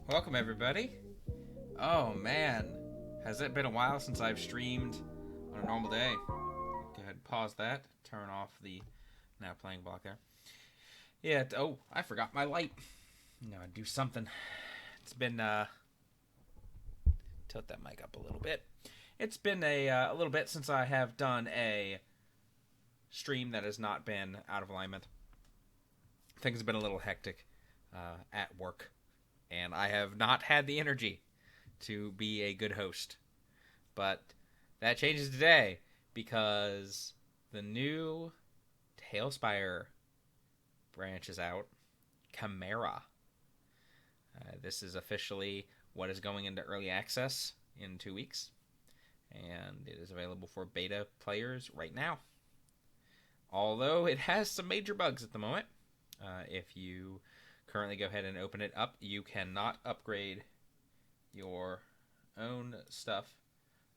Welcome, everybody. Oh man, has it been a while since I've streamed on a normal day? Go ahead and pause that. Turn off the now playing block there. Yeah. Oh, I forgot my light. No, I'd do something. It's been tilt that mic up a little bit. It's been a little bit since I have done a stream that has not been out of alignment. Things have been a little hectic at work, and I have not had the energy to be a good host. But that changes today because the new TaleSpire branch is out. Chimera. This is officially what is going into early access in 2 weeks, and it is available for beta players right now. Although it has some major bugs at the moment. If you currently go ahead and open it up, you cannot upgrade your own stuff.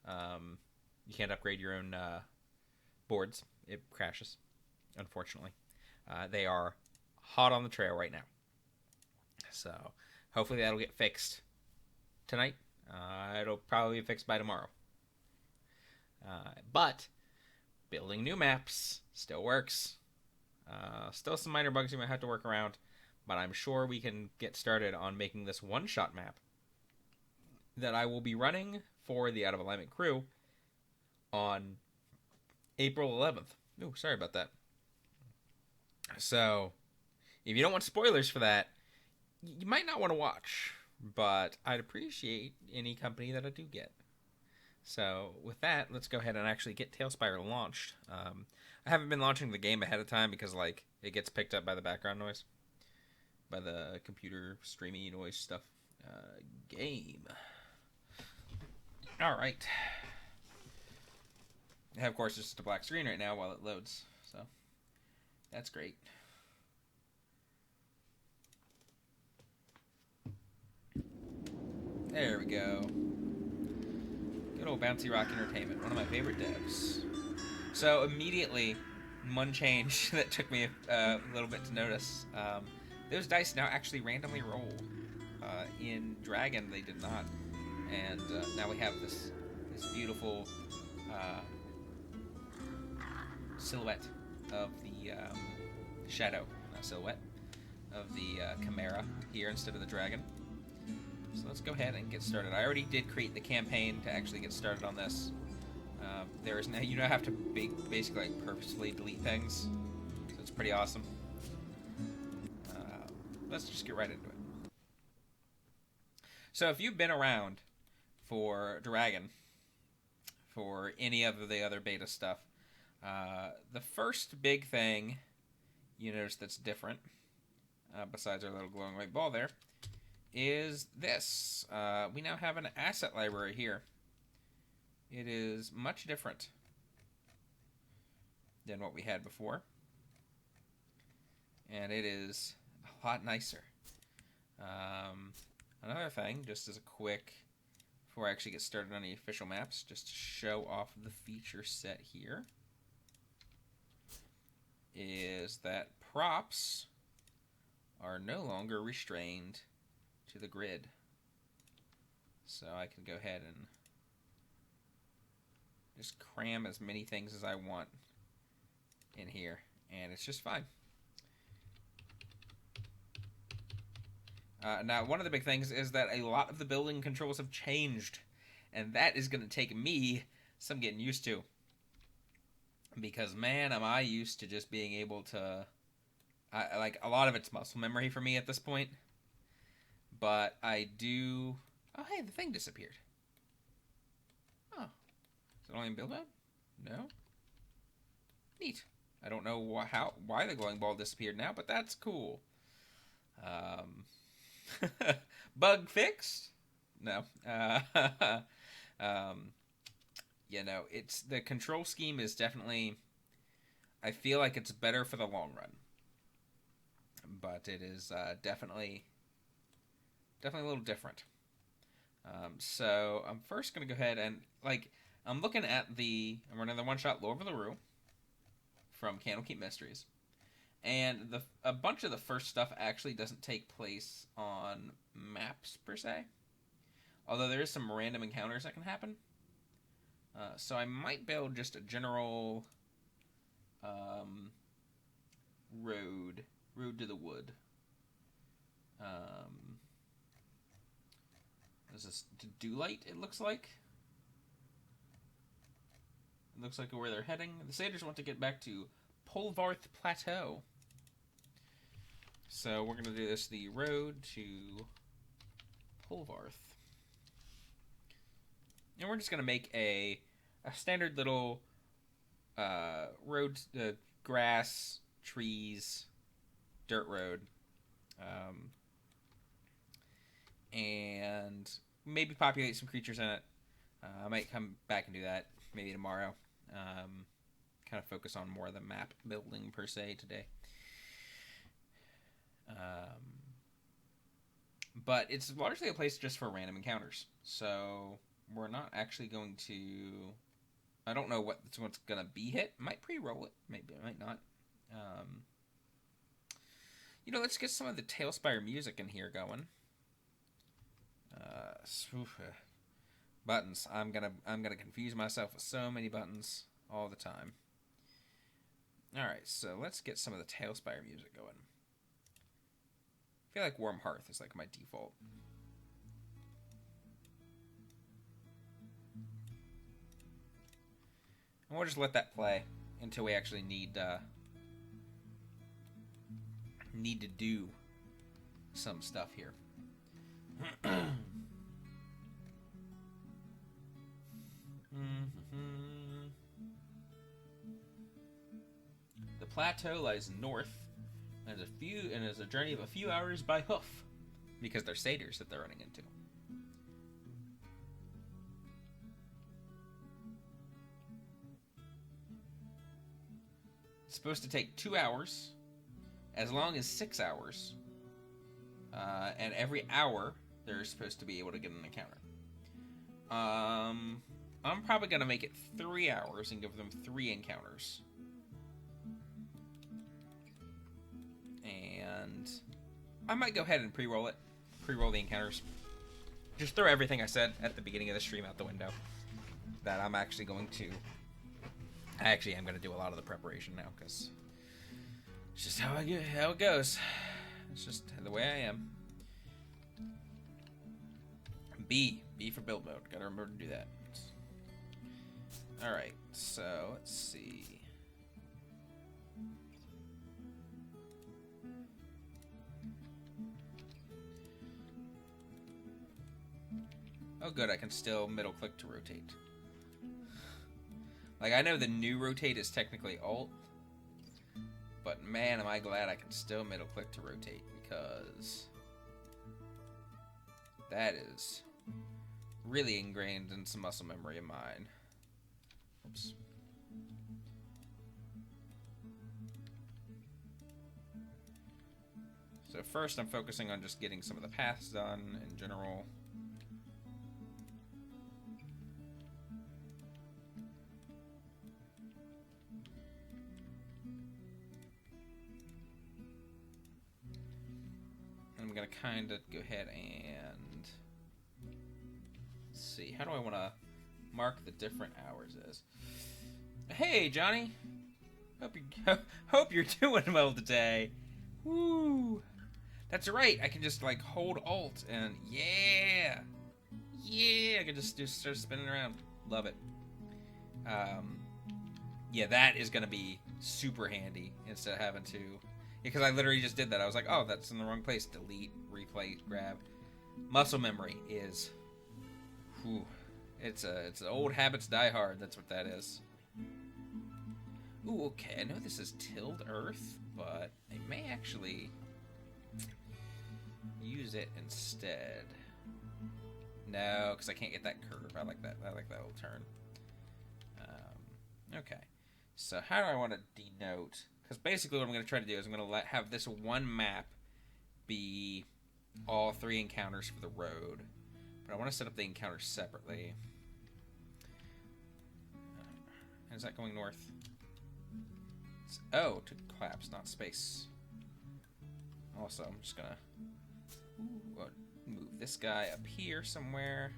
You can't upgrade your own boards. It crashes, unfortunately. They are hot on the trail right now. So hopefully that'll get fixed tonight. It'll probably be fixed by tomorrow. But building new maps still works. Still some minor bugs you might have to work around, but I'm sure we can get started on making this one-shot map that I will be running for the Out of Alignment crew on April 11th. Ooh, sorry about that. So, if you don't want spoilers for that, you might not want to watch, but I'd appreciate any company that I do get. So, with that, let's go ahead and actually get TaleSpire launched. I haven't been launching the game ahead of time because, like, it gets picked up by the background noise. By the computer streaming noise stuff. Game. Alright. Of course, it's just a black screen right now while it loads. So, that's great. There we go. Good old Bouncy Rock Entertainment. One of my favorite devs. So, immediately, one change that took me a little bit to notice. Those dice now actually randomly roll. In Dragon, they did not. And now we have this beautiful silhouette of the shadow, not silhouette, of the Chimera here instead of the dragon. So let's go ahead and get started. I already did create the campaign to actually get started on this. There is now, you don't have to basically like purposefully delete things, so it's pretty awesome. Let's just get right into it. So if you've been around for Dragon, for any of the other beta stuff, the first big thing you notice that's different, besides our little glowing white ball there, is this. We now have an asset library here. It is much different than what we had before, and it is a lot nicer. Another thing, just as a quick, before I actually get started on the official maps, just to show off the feature set here, is that props are no longer restrained to the grid. So I can go ahead and just cram as many things as I want in here, and it's just fine. Now, one of the big things is that a lot of the building controls have changed, and that is going to take me some getting used to. Because, man, am I used to just being able to... like, a lot of it's muscle memory for me at this point. But I do... Oh, hey, the thing disappeared. Oh. Is it only in build mode? No? Neat. I don't know why the glowing ball disappeared now, but that's cool. Bug fixed? No. It's the control scheme is definitely... I feel like it's better for the long run. But it is definitely a little different. So I'm first going to go ahead and, like, I'm running the one-shot Lore of Lurue from Candlekeep Mysteries. And a bunch of the first stuff actually doesn't take place on maps, per se. Although there is some random encounters that can happen. So I might build just a general road to the wood. This is to Dewlight, it looks like. It looks like where they're heading. The satyrs want to get back to Polvarth Plateau. So we're going to do this the road to Polvarth. And we're just going to make a standard little road, grass, trees, dirt road. And maybe populate some creatures in it. I might come back and do that maybe tomorrow. Kind of focus on more of the map building per se today. But it's largely a place just for random encounters. So we're not actually going to... I don't know what's going to be hit. Might pre-roll it. Maybe I might not. Let's get some of the TaleSpire music in here going. Buttons. I'm gonna confuse myself with so many buttons all the time. Alright, so let's get some of the TaleSpire music going. I feel like Warm Hearth is like my default. And we'll just let that play until we actually need to do some stuff here. The plateau lies north and is a journey of a few hours by hoof, because they're satyrs that they're running into. It's supposed to take 2 hours, as long as 6 hours, and every hour they're supposed to be able to get an encounter. I'm probably going to make it 3 hours and give them 3 encounters. And I might go ahead and pre-roll it. Pre-roll the encounters. Just throw everything I said at the beginning of the stream out the window. That I'm actually going to... I actually am going to do a lot of the preparation now, because it's just how it goes. It's just the way I am. B for build mode. Gotta remember to do that. Alright, so let's see. Oh good, I can still middle click to rotate. Like, I know the new rotate is technically Alt, but man, am I glad I can still middle click to rotate, because that is really ingrained in some muscle memory of mine. Oops. So first I'm focusing on just getting some of the paths done in general. I'm going to kind of go ahead and let's see, how do I want to mark the different hours as? Hey, Johnny! Hope you're doing well today. Woo! That's right, I can just like hold Alt and yeah! I can just start spinning around. Love it. Yeah, that is going to be super handy instead of having to... Because I literally just did that. I was like, oh, that's in the wrong place. Delete, replay, grab. Muscle memory is... Whew, it's old habits die hard. That's what that is. Ooh, okay. I know this is tilled earth, but I may actually use it instead. No, because I can't get that curve. I like that. I like that little turn. Okay. So how do I want to denote... Because basically what I'm going to try to do is I'm going to have this one map be all 3 encounters for the road. But I want to set up the encounters separately. Is that going north? Oh, to collapse, not space. Also, I'm just gonna move this guy up here somewhere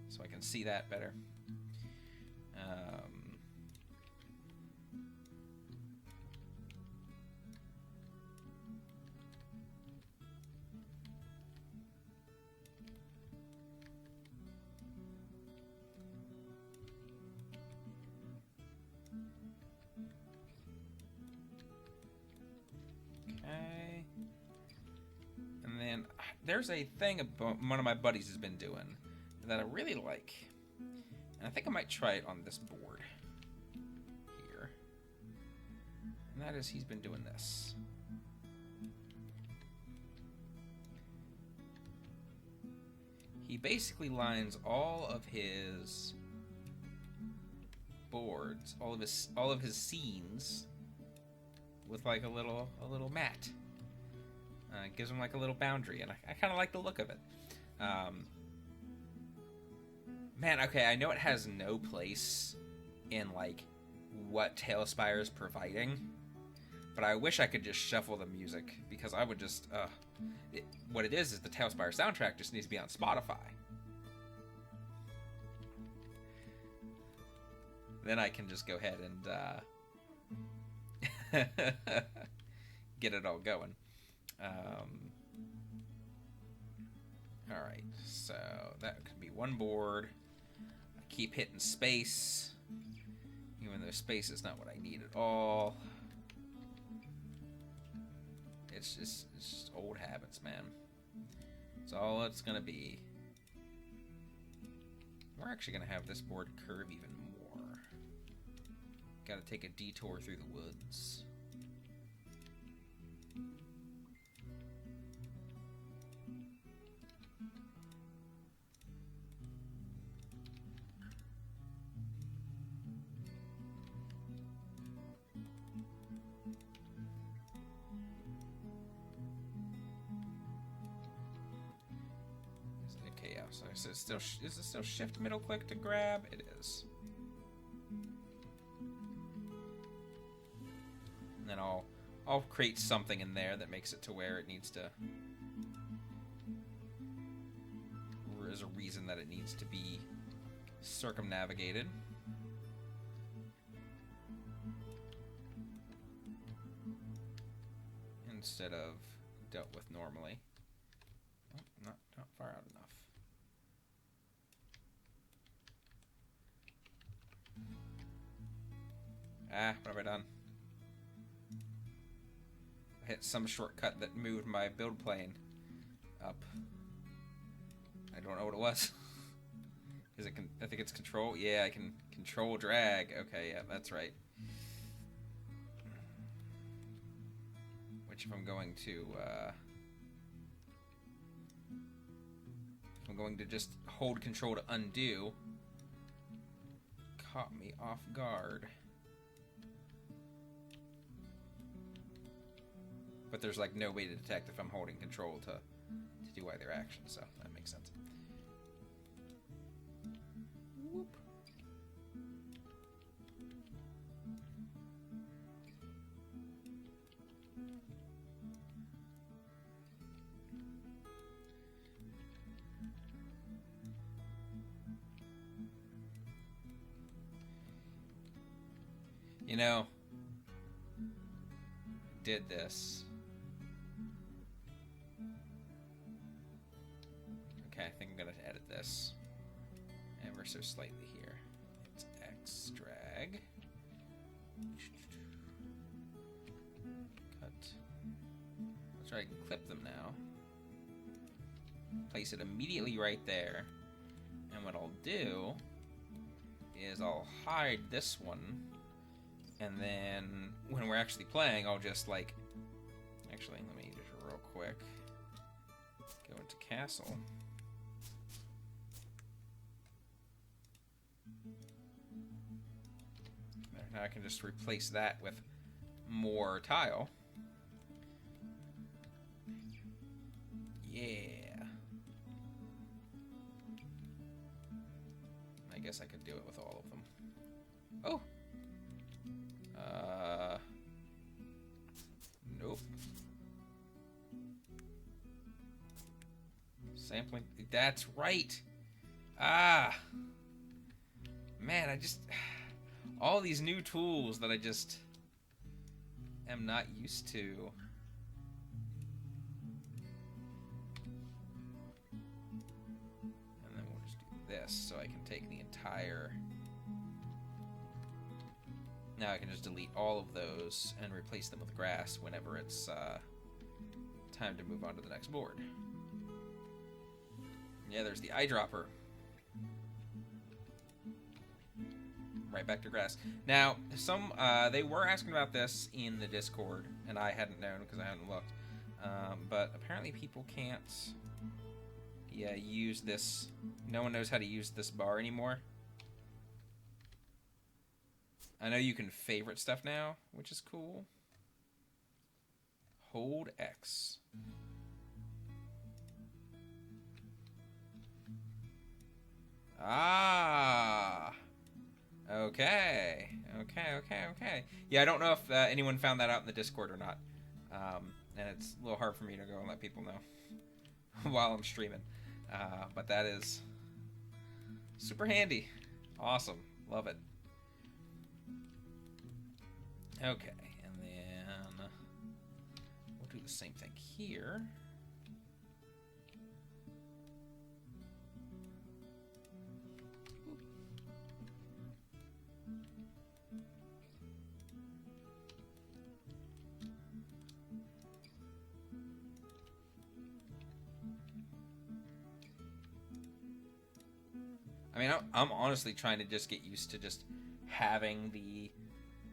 so I can see that better. Okay. And then there's a thing one of my buddies has been doing that I really like. And I think I might try it on this board here. And that is, he's been doing this. He basically lines all of his boards, all of his scenes with like a little mat. Gives him like a little boundary, and I kind of like the look of it. Man, okay, I know it has no place in like what TaleSpire is providing, but I wish I could just shuffle the music, because I would just what it is the TaleSpire soundtrack just needs to be on Spotify. Then I can just go ahead and get it all going. Alright, so that could be one board. I keep hitting space, even though space is not what I need at all. It's just old habits, man. It's all it's gonna be. We're actually gonna have this board curve even more. Gotta take a detour through the woods. Okay, yeah, so is it still shift middle click to grab? It is. And then I'll create something in there that makes it to where it needs to. There's a reason that it needs to be circumnavigated. Instead of dealt with normally. Oh, not far out enough. What have I done? I hit some shortcut that moved my build plane up. I don't know what it was. Is it? I think it's control. Yeah, I can control drag. Okay, yeah, that's right. Which, if I'm going to just hold control to undo, caught me off guard. But there's like no way to detect if I'm holding control to do either action, so that makes sense. Whoop. You know, I did this. Okay, I think I'm gonna edit this ever so slightly here. It's X drag. Cut. Let's try and clip them now. Place it immediately right there. And what I'll do is I'll hide this one. And then when we're actually playing, I'll just like. Actually, let me just real quick go into Castle. Now I can just replace that with more tile. Yeah. I guess I could do it with all of them. Oh! Sampling. That's right. Ah. Man, I just... all these new tools that I just am not used to. And then we'll just do this so I can take the entire... Now I can just delete all of those and replace them with grass whenever it's time to move on to the next board. Yeah, there's the eyedropper. Right back to grass. Now, they were asking about this in the Discord, and I hadn't known because I hadn't looked. But apparently people can't use this. No one knows how to use this bar anymore. I know you can favorite stuff now, which is cool. Hold X. Ah. Okay. Yeah, I don't know if anyone found that out in the Discord or not. And it's a little hard for me to go and let people know while I'm streaming. But that is super handy. Awesome. Love it. Okay, and then we'll do the same thing here. I mean, I'm honestly trying to just get used to just having the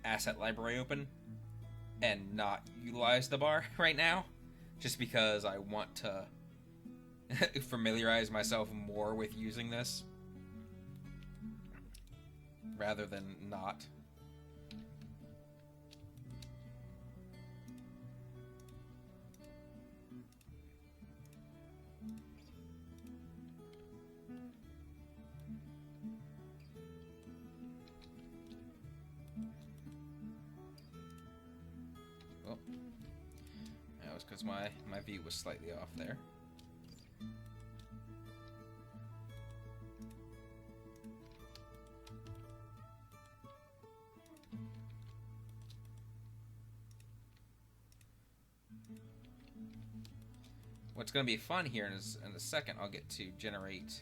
asset library open and not utilize the bar right now, just because I want to familiarize myself more with using this rather than not. Because my view was slightly off there. What's going to be fun here in a second, I'll get to generate...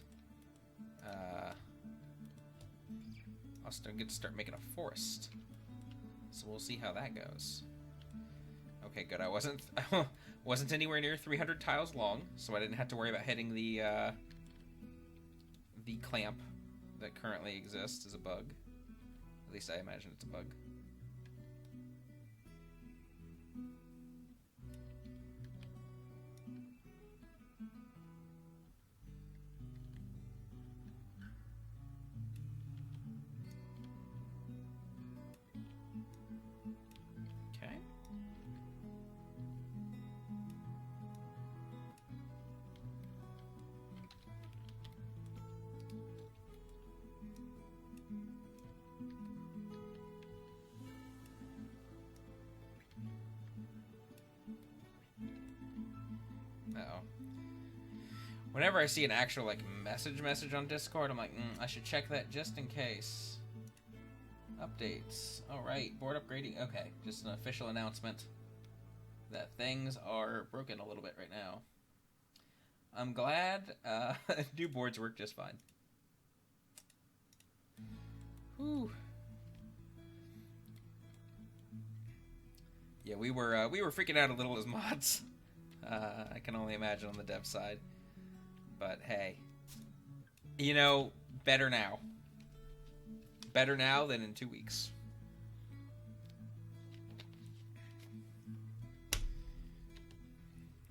I'll get to start making a forest. So we'll see how that goes. Okay, good. I wasn't anywhere near 300 tiles long, so I didn't have to worry about hitting the clamp that currently exists as a bug. At least I imagine it's a bug. Whenever I see an actual like message on Discord, I'm like, I should check that just in case. Updates. All right, board upgrading. Okay, just an official announcement that things are broken a little bit right now. I'm glad new boards work just fine. Whew. Yeah, we were freaking out a little as mods. I can only imagine on the dev side. But hey, you know, better now. Better now than in 2 weeks.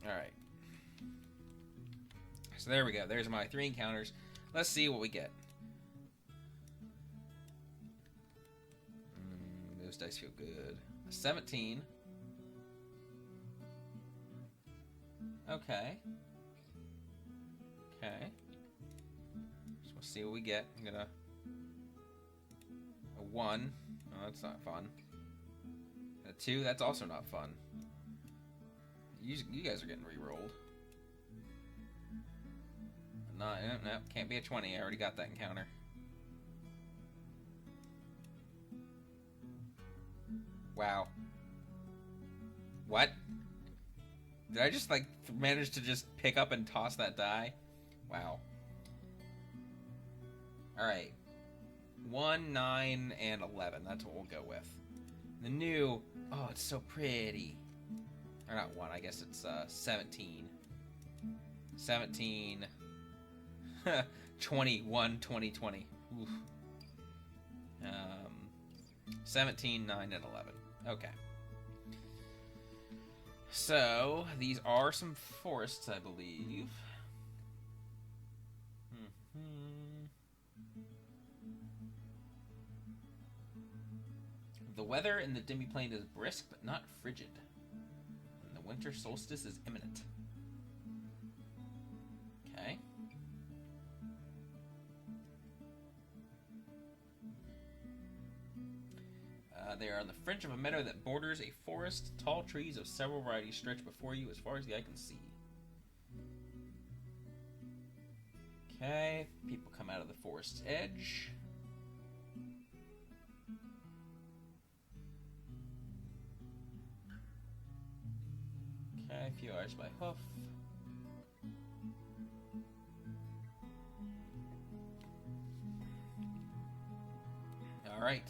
Alright. So there we go. There's my 3 encounters. Let's see what we get. Those dice feel good. A 17. Okay. Okay. Just want to see what we get. I'm gonna... A 1. Oh, that's not fun. A 2. That's also not fun. You guys are getting re-rolled. 9. No, can't be a 20. I already got that encounter. Wow. What? Did I just, like, manage to just pick up and toss that die? Wow. Alright. 1, 9, and 11. That's what we'll go with. The new... Oh, it's so pretty. Or not 1, I guess it's 17. 17... 21, 20, 20. Oof. 17, 9, and 11. Okay. So, these are some forests, I believe. The weather in the demi-plane is brisk, but not frigid. And the winter solstice is imminent. Okay. They are on the fringe of a meadow that borders a forest. Tall trees of several varieties stretch before you as far as the eye can see. Okay, people come out of the forest's edge. Okay, a few hours by hoof. All right.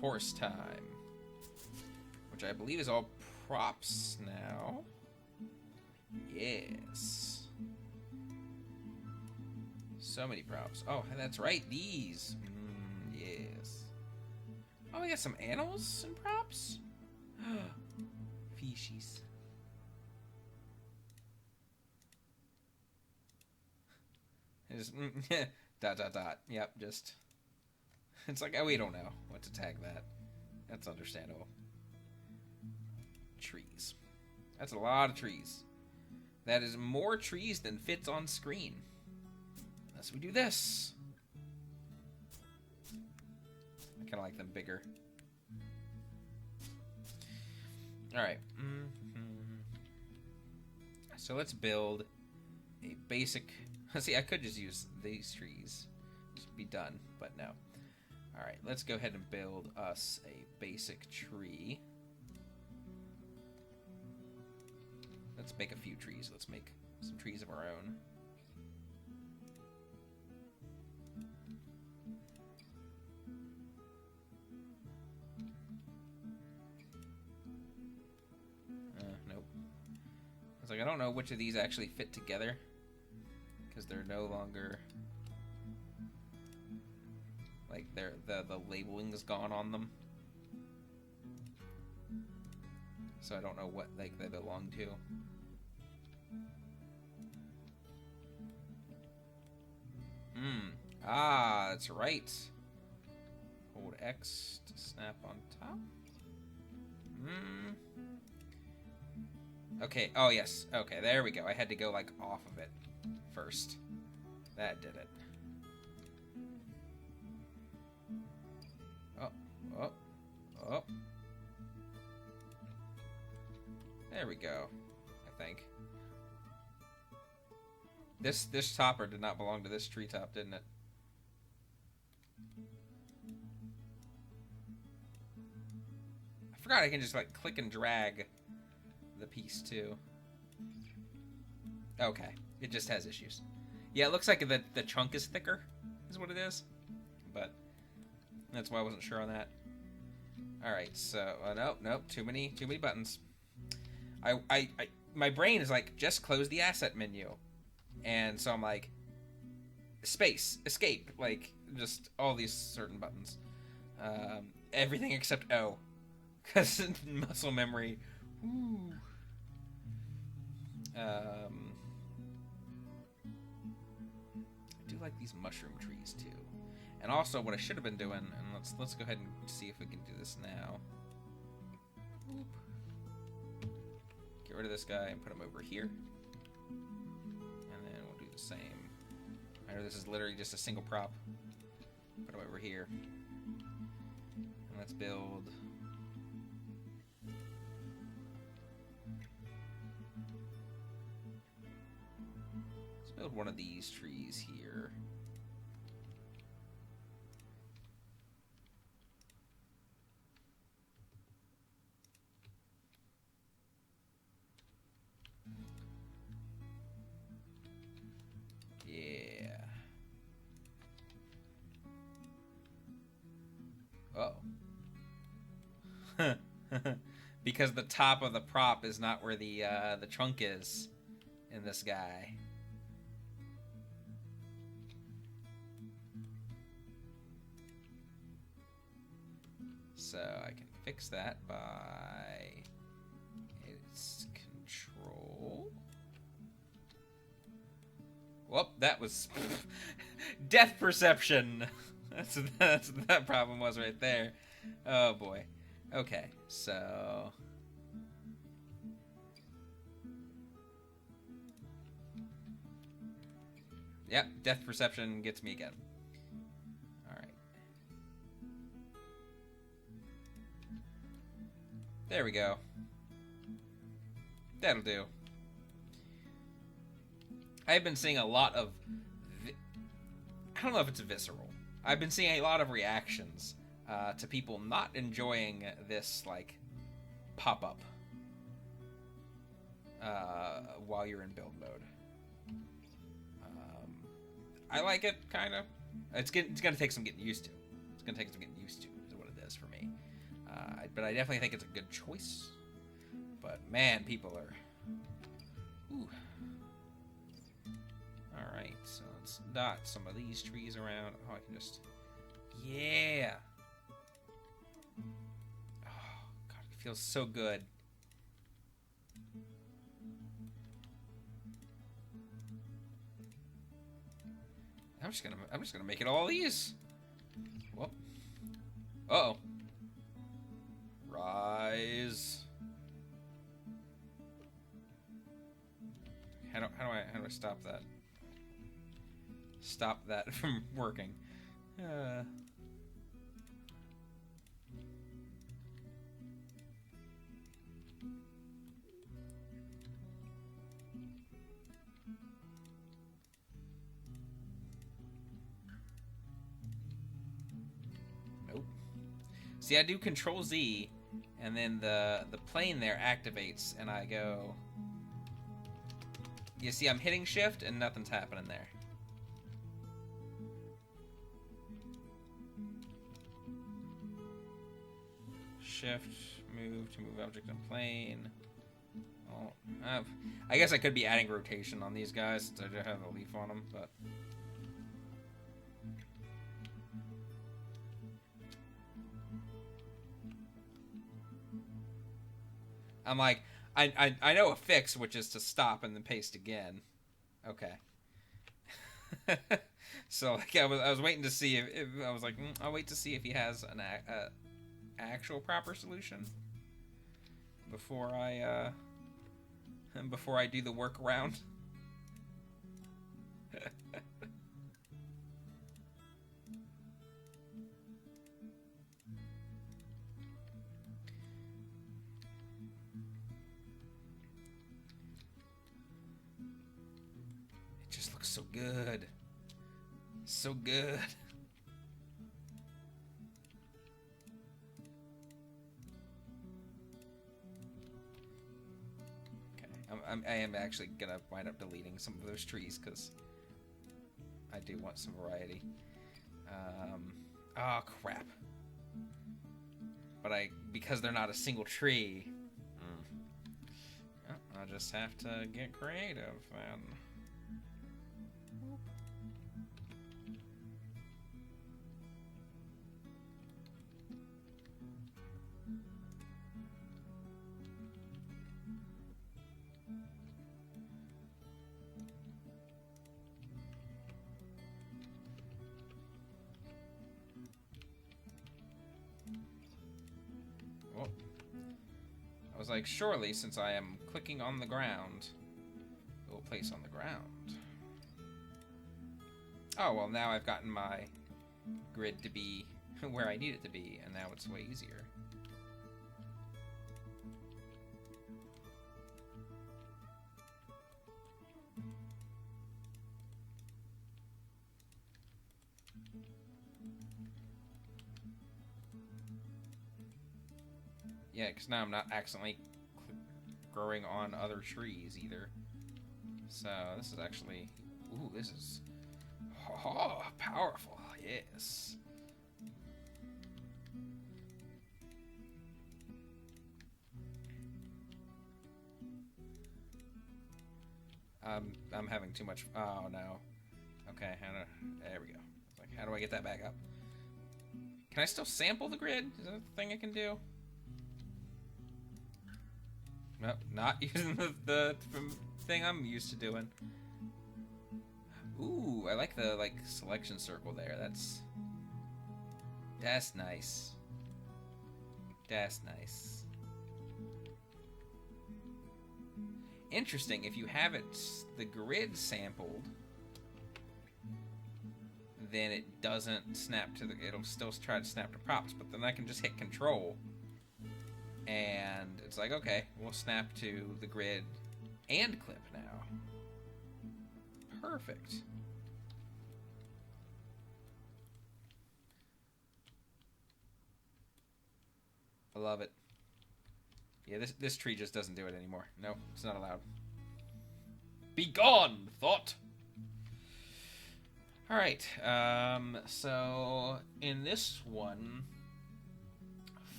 Force time, which I believe is all props now. Yes. So many props. Oh, that's right, these. Yes. Oh, we got some animals and props? Fishies. Just, dot, dot, dot. Yep, just... It's like, oh, we don't know what to tag that. That's understandable. Trees. That's a lot of trees. That is more trees than fits on screen. Unless we do this. I kind of like them bigger. Alright. So let's build a basic... See, I could just use these trees. Just be done, but no. Alright, let's go ahead and build us a basic tree. Let's make a few trees. Let's make some trees of our own. Nope. I was like, I don't know which of these actually fit together, because they're no longer... Like, the labeling is gone on them. So I don't know what, like, they belong to. Ah, that's right. Hold X to snap on top. Okay, oh yes. Okay, there we go. I had to go, like, off of it first. That did it. Oh. There we go, I think. This topper did not belong to this treetop, didn't it? I forgot I can just, like, click and drag the piece, too. Okay, it just has issues. Yeah, it looks like the chunk is thicker, is what it is. But that's why I wasn't sure on that. Alright, so, nope, too many buttons. My brain is like, just close the asset menu. And so I'm like, space, escape, like, just all these certain buttons. Everything except O. Because muscle memory. Woo. I do like these mushroom trees, too. And also, what I should have been doing, and let's go ahead and see if we can do this now. Oop. Get rid of this guy and put him over here. And then we'll do the same. I know this is literally just a single prop. Put him over here. And let's build build one of these trees here. Yeah. Uh-oh. Because the top of the prop is not where the trunk is in this guy. So I can fix that by its control. Whoop, that was death perception. That's what that problem was right there. Oh boy. Okay, so yep, death perception gets me again. Alright. There we go. That'll do. I've been seeing a lot of I don't know if it's visceral. I've been seeing a lot of reactions to people not enjoying this, like, pop-up while you're in build mode. I like it, kind of. It's going to take some getting used to. It's going to take some getting used to, is what it is for me. But I definitely think it's a good choice. But, man, people are... Ooh. Alright, so let's dot some of these trees around. Oh, I can just... Yeah! Oh, God, it feels so good. I'm just gonna make it all these. Whoop. Uh-oh. Rise. How do I stop that? Stop that from working. Nope. See, I do Control Z, and then the plane there activates, and I go. You see, I'm hitting Shift, and nothing's happening there. Shift, move to move object in plane. Oh, I guess I could be adding rotation on these guys since I do have a leaf on them, but I'm like, I know a fix, which is to stop and then paste again. Okay. So like I was waiting to see if I was like I'll wait to see if he has an actual proper solution before I do the workaround. It just looks so good. So good. I am actually gonna wind up deleting some of those trees because I do want some variety. Oh crap! But because they're not a single tree, I'll just have to get creative then. I was like, surely, since I am clicking on the ground, it will place on the ground. Oh, well, now I've gotten my grid to be where I need it to be, and now it's way easier. Yeah, because now I'm not accidentally growing on other trees either. So this is actually... Ooh, this is... Oh, powerful. Yes. I'm having too much... Oh, no. Okay, there we go. Like, how do I get that back up? Can I still sample the grid? Is that a thing I can do? Nope, not using the thing I'm used to doing. Ooh, I like the selection circle there. That's nice. That's nice. Interesting. If you have the grid sampled, then it doesn't snap to it'll still try to snap to props, but then I can just hit control and it's like, okay, we'll snap to the grid and clip now. Perfect. I love it. Yeah, this tree just doesn't do it anymore. No, it's not allowed. Be gone, thought! Alright, so in this one,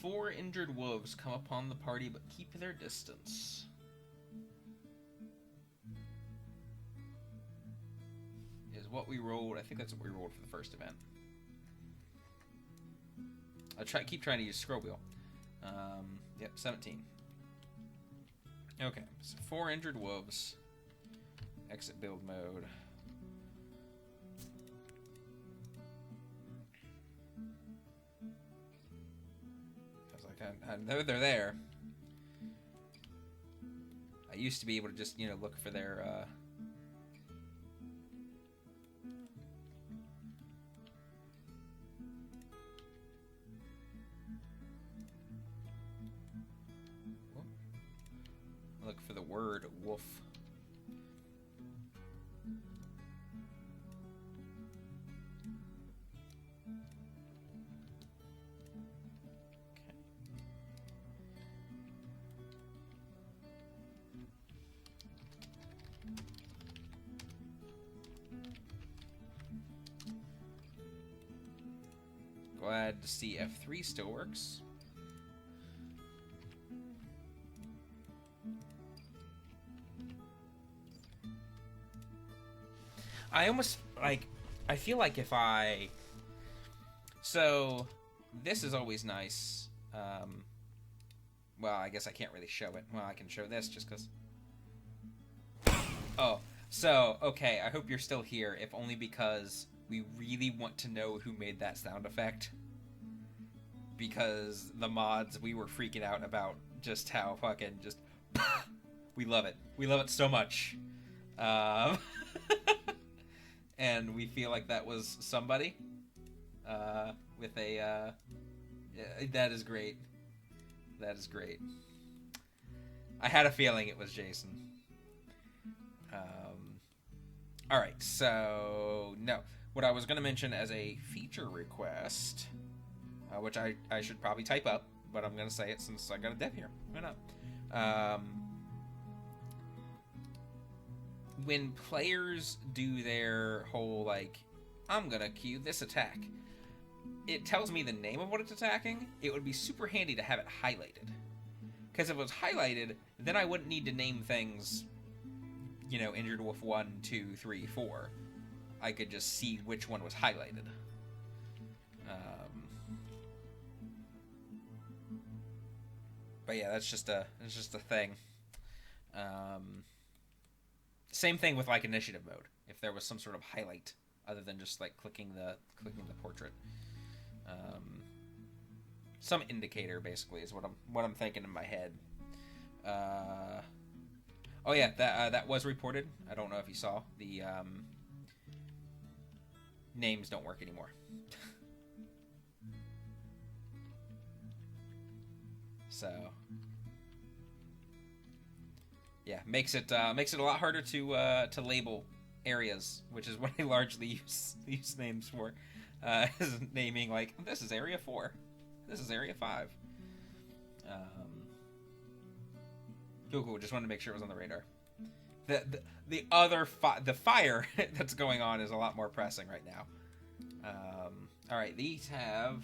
4 injured wolves come upon the party but keep their distance. Is what we rolled. I think that's what we rolled for the first event. I keep trying to use scroll wheel. Yep, 17. Okay, so 4 injured wolves. Exit build mode. I know they're there. I used to be able to just, look for their, look for the word wolf. Glad to see F3 still works. I almost, I feel like if so, this is always nice. Well, I guess I can't really show it. Well, I can show this just because. Oh, so, okay, I hope you're still here, if only because we really want to know who made that sound effect. Because the mods, we were freaking out about just how fucking just... We love it. We love it so much. And we feel like that was somebody. With a... Yeah, that is great. That is great. I had a feeling it was Jason. Alright, so... No. What I was going to mention as a feature request... which I should probably type up, but I'm going to say it since I got a dev here. Why not? When players do their whole, I'm going to queue this attack, it tells me the name of what it's attacking. It would be super handy to have it highlighted. Because if it was highlighted, then I wouldn't need to name things, Injured Wolf 1, 2, 3, 4. I could just see which one was highlighted. But yeah, that's just a thing. Same thing with initiative mode. If there was some sort of highlight other than just clicking the portrait, some indicator basically is what I'm thinking in my head. Oh yeah, that was reported. I don't know if you saw the names don't work anymore. So, yeah, makes it a lot harder to label areas, which is what I largely use names for, is naming this is Area 4, this is Area 5. Cool. Just wanted to make sure it was on the radar. The other the fire that's going on is a lot more pressing right now. All right, these have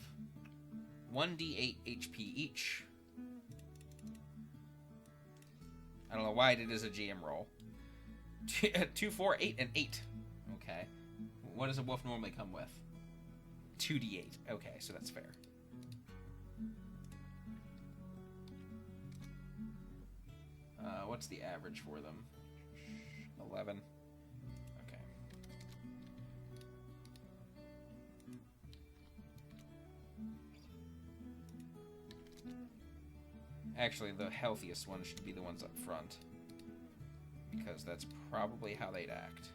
1d8 HP each. I don't know why it is a GM roll. 2, 4, 8, and 8. Okay. What does a wolf normally come with? 2d8. Okay, so that's fair. What's the average for them? 11. Okay. Actually, the healthiest ones should be the ones up front, because that's probably how they'd act.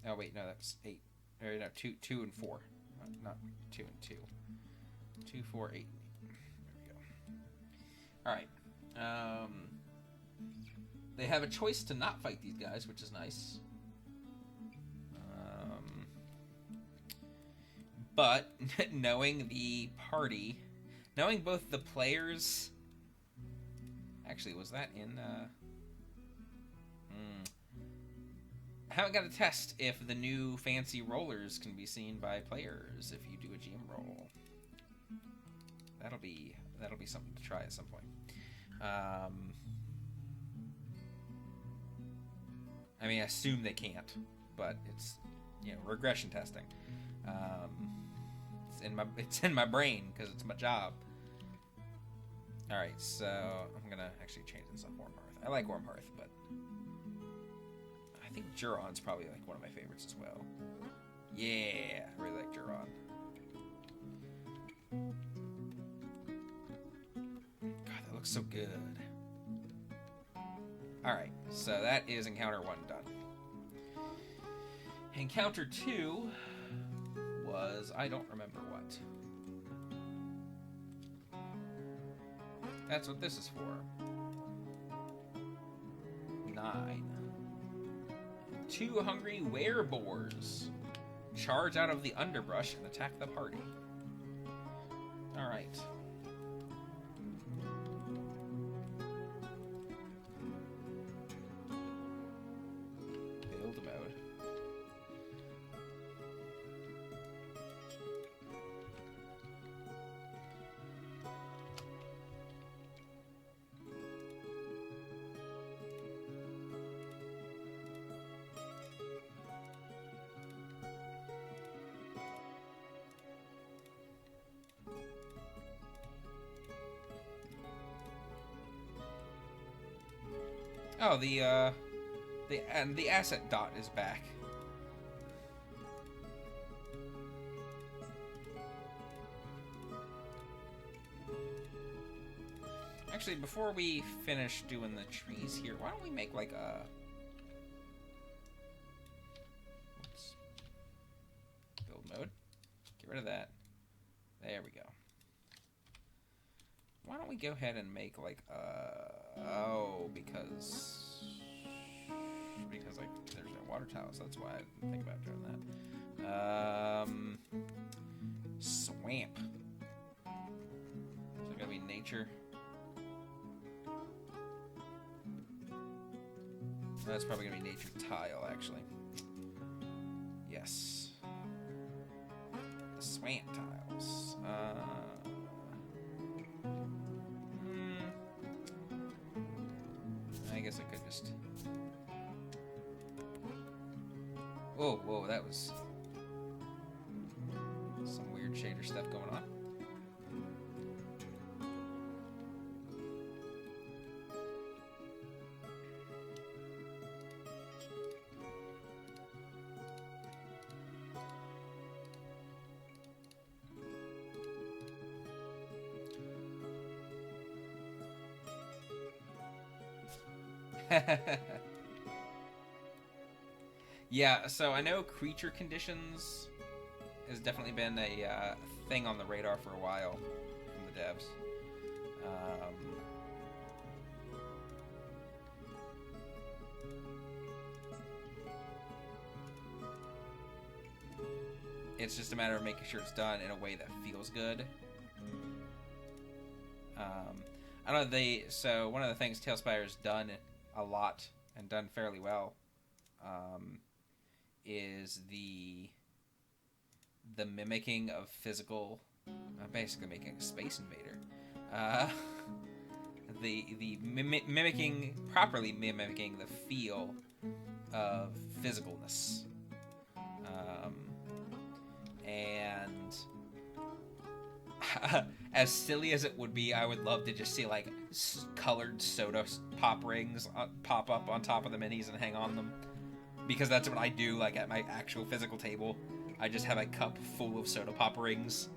Oh wait, no, that's 8. Or no, 2 and 4. Not 2 and 2. 2, 4, 8. There we go. Alright. They have a choice to not fight these guys, which is nice. But knowing the party, knowing both the players... Actually, was that in... I haven't got a test if the new fancy rollers can be seen by players if you do a GM roll. That'll be something to try at some point. I mean, I assume they can't, but it's, you know, regression testing. It's in my brain because it's my job. All right, so I'm gonna actually change this up. Warm Hearth. I like Warm Hearth, but I think Juron's probably like one of my favorites as well. Yeah, I really like Juron. God, that looks so good. Alright, so that is Encounter 1 done. Encounter 2 was... I don't remember what. That's what this is for. 9. 2 hungry wereboars charge out of the underbrush and attack the party. Alright. Build mode. Oh, the asset dot is back. Actually, before we finish doing the trees here, why don't we make like a... Oops. Build mode. Get rid of that. There we go. Why don't we go ahead and make like oh, because like there's no water tiles, that's why I didn't think about doing that. Swamp. Is it gonna be nature? That's probably gonna be nature tile, actually. Yes. The swamp tiles. I guess I could just... Whoa, that was some weird shader stuff going on. Yeah, so I know creature conditions has definitely been a thing on the radar for a while from the devs. It's just a matter of making sure it's done in a way that feels good. I don't know, so one of the things TaleSpire's done a lot and done fairly well is the mimicking of physical, basically making a Space Invader. Properly mimicking the feel of physicalness. And as silly as it would be, I would love to just see like colored soda pop rings pop up on top of the minis and hang on them, because that's what I do. Like at my actual physical table, I just have a cup full of soda pop rings.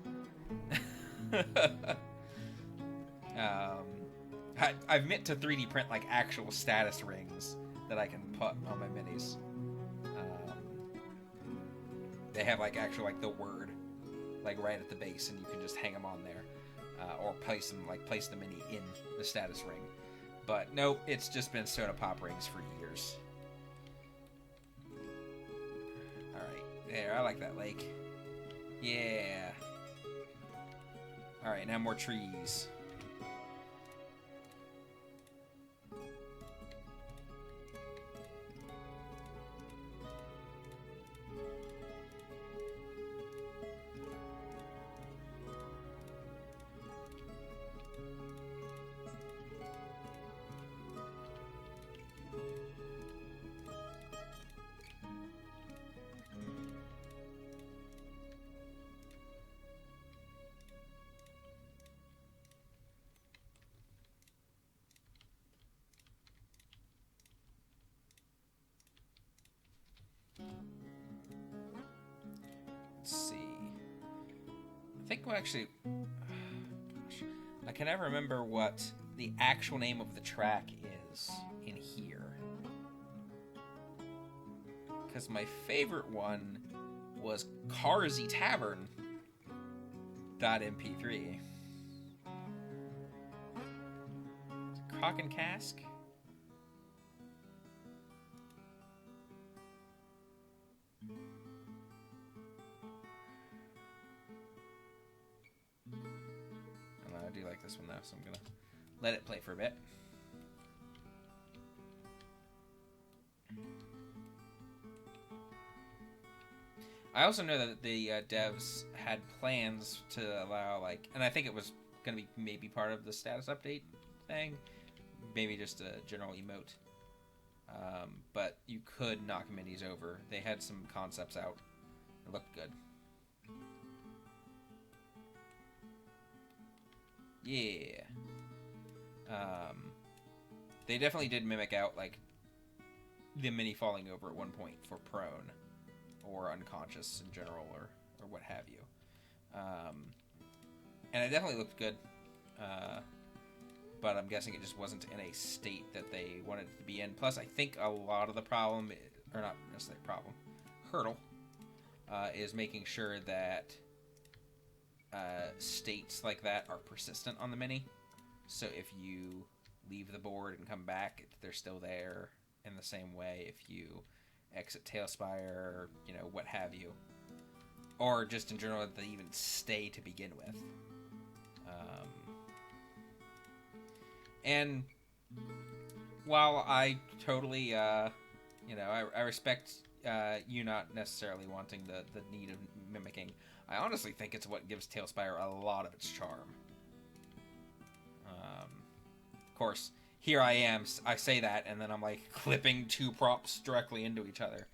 I've meant to 3D print like actual status rings that I can put on my minis. They have like actual like the word like right at the base, and you can just hang them on there, or place the mini in the status ring. But nope, it's just been soda pop rings for years. All right, there. I like that lake. Yeah. All right, now more trees. Let's see. I think we'll actually... Gosh, I can never remember what the actual name of the track is in here. Because my favorite one was Carsey Tavern .mp3. Crock and Cask? I do like this one though, so I'm gonna let it play for a bit. I also know that the devs had plans to allow, like, and I think it was going to be maybe part of the status update thing, maybe just a general emote, but you could knock minis over. They had some concepts out. It looked good. Yeah. They definitely did mimic out, like, the mini falling over at one point for prone or unconscious in general, or what have you. And it definitely looked good. But I'm guessing it just wasn't in a state that they wanted it to be in. Plus, I think a lot of the problem, or not necessarily problem, hurdle, is making sure that states like that are persistent on the mini. So if you leave the board and come back, they're still there in the same way if you exit TaleSpire, you know, what have you. Or just in general, that they even stay to begin with. And while I totally, you know, I respect you not necessarily wanting the need of mimicking, I honestly think it's what gives TaleSpire a lot of its charm. Of course, here I am, I say that, and then I'm like clipping two props directly into each other.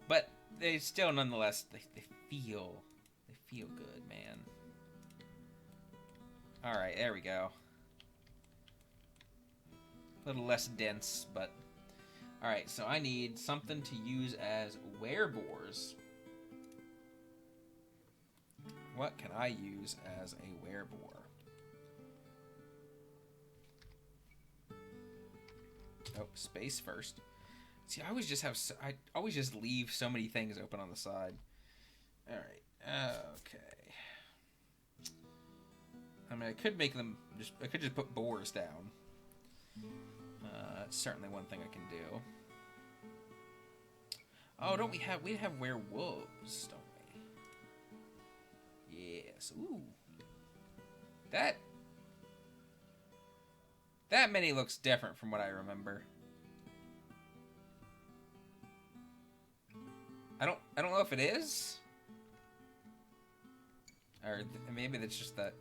But they still, nonetheless, they feel good, man. Alright, there we go. A little less dense, but... Alright, so I need something to use as werebores. What can I use as a werebore? Oh, space first. See, I always just leave so many things open on the side. Alright, okay. I mean, I could make them I could just put bores down. It's certainly one thing I can do. Oh, don't we have werewolves, don't we? Yes. Ooh. That mini looks different from what I remember. I don't know if it is. Or maybe that's just that.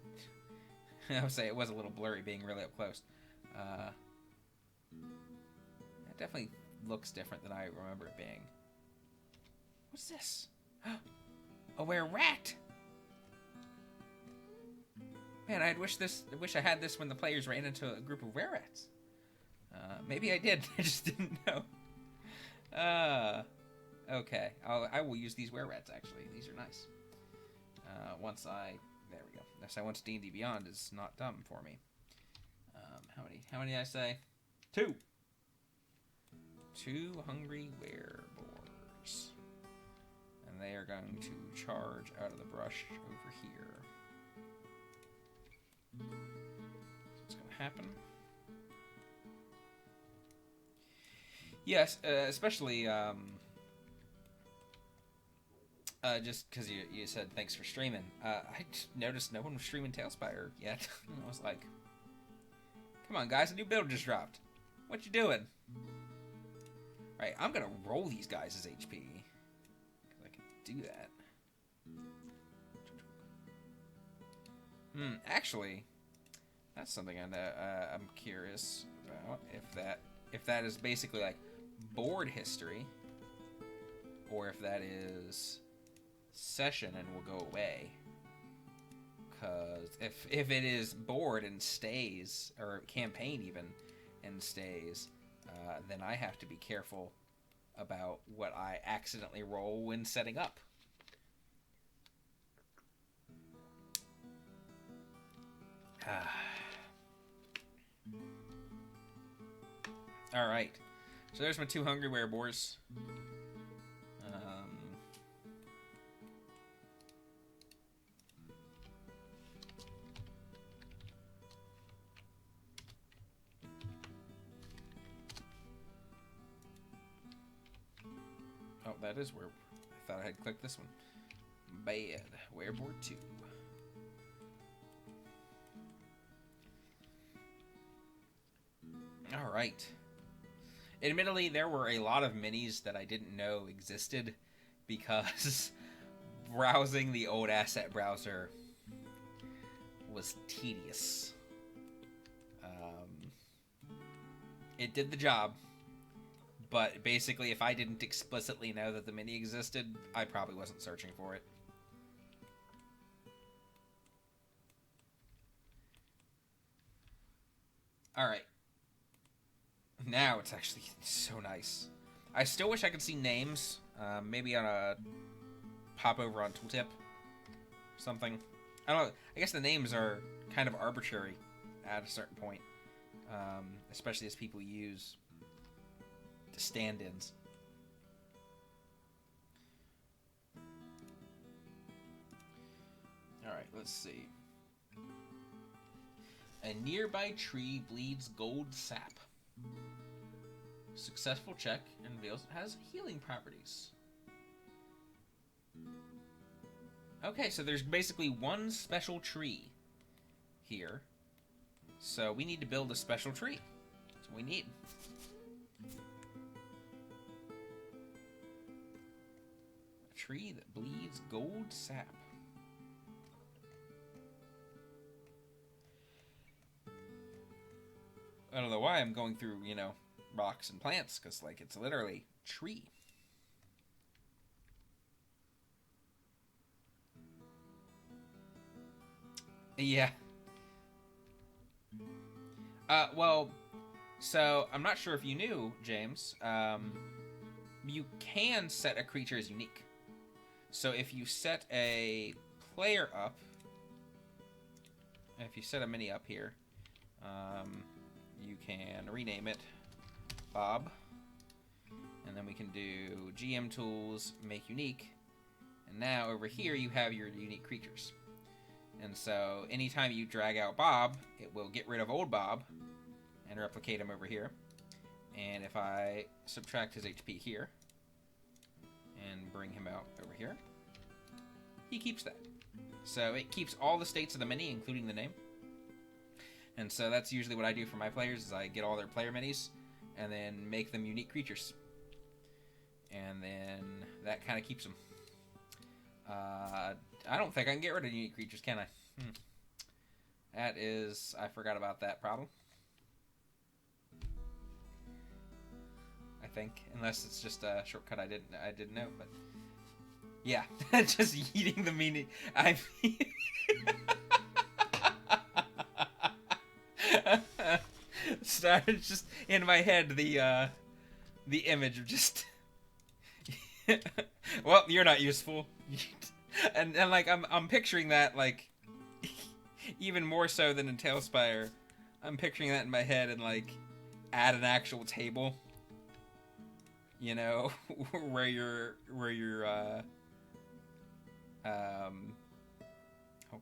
I would say it was a little blurry being really up close. It definitely looks different than I remember it being. What's this? A were-rat! Man, I wish I had this when the players ran into a group of were-rats. Maybe I did. I just didn't know. Okay. I will use these were-rats, actually. These are nice. There we go. Once D&D Beyond is not dumb for me. How many did I say? 2. 2 hungry wereboars. And they are going to charge out of the brush over here. So what's going to happen? Yes, especially just because you said thanks for streaming. I just noticed no one was streaming TaleSpire yet. I was like, come on, guys, a new build just dropped. What you doing? Right, I'm going to roll these guys as HP. Because I can do that. Actually, that's something I'm curious about. If that is basically like board history, or if that is session and will go away. Because if it is board and stays, or campaign even and stays, then I have to be careful about what I accidentally roll when setting up. Alright. So there's my 2 hungry wereboars. Oh, that is where I thought I had clicked this one. Bad. Wereboard 2. Alright. Admittedly, there were a lot of minis that I didn't know existed because browsing the old asset browser was tedious. It did the job, but basically if I didn't explicitly know that the mini existed, I probably wasn't searching for it. Alright. Now it's actually so nice. I still wish I could see names. Maybe on a pop over on Tooltip or something. I don't know. I guess the names are kind of arbitrary at a certain point. Especially as people use the stand-ins. Alright, let's see. A nearby tree bleeds gold sap. Successful check and reveals it has healing properties. Okay, so there's basically one special tree here. So we need to build a special tree. That's what we need. A tree that bleeds gold sap. I don't know why I'm going through, rocks and plants, because, it's literally tree. Yeah. Well, so, I'm not sure if you knew, James, you can set a creature as unique. So if you set a player up, if you set a mini up here, you can rename it Bob, and then we can do GM tools, make unique, and now over here you have your unique creatures. And so anytime you drag out Bob, it will get rid of old Bob and replicate him over here. And if I subtract his HP here, bring him out over here. He keeps that. So it keeps all the states of the mini, including the name. And so that's usually what I do for my players, is I get all their player minis and then make them unique creatures. And then that kind of keeps them. I don't think I can get rid of unique creatures, can I? That is... I forgot about that problem. I think. Unless it's just a shortcut I didn't know, but... Yeah. Just eating the meaning. I mean... Started just in my head the image of just... Well, you're not useful. and like I'm picturing that, like, even more so than in TaleSpire. I'm picturing that in my head, and like at an actual table, you know, where you're oh,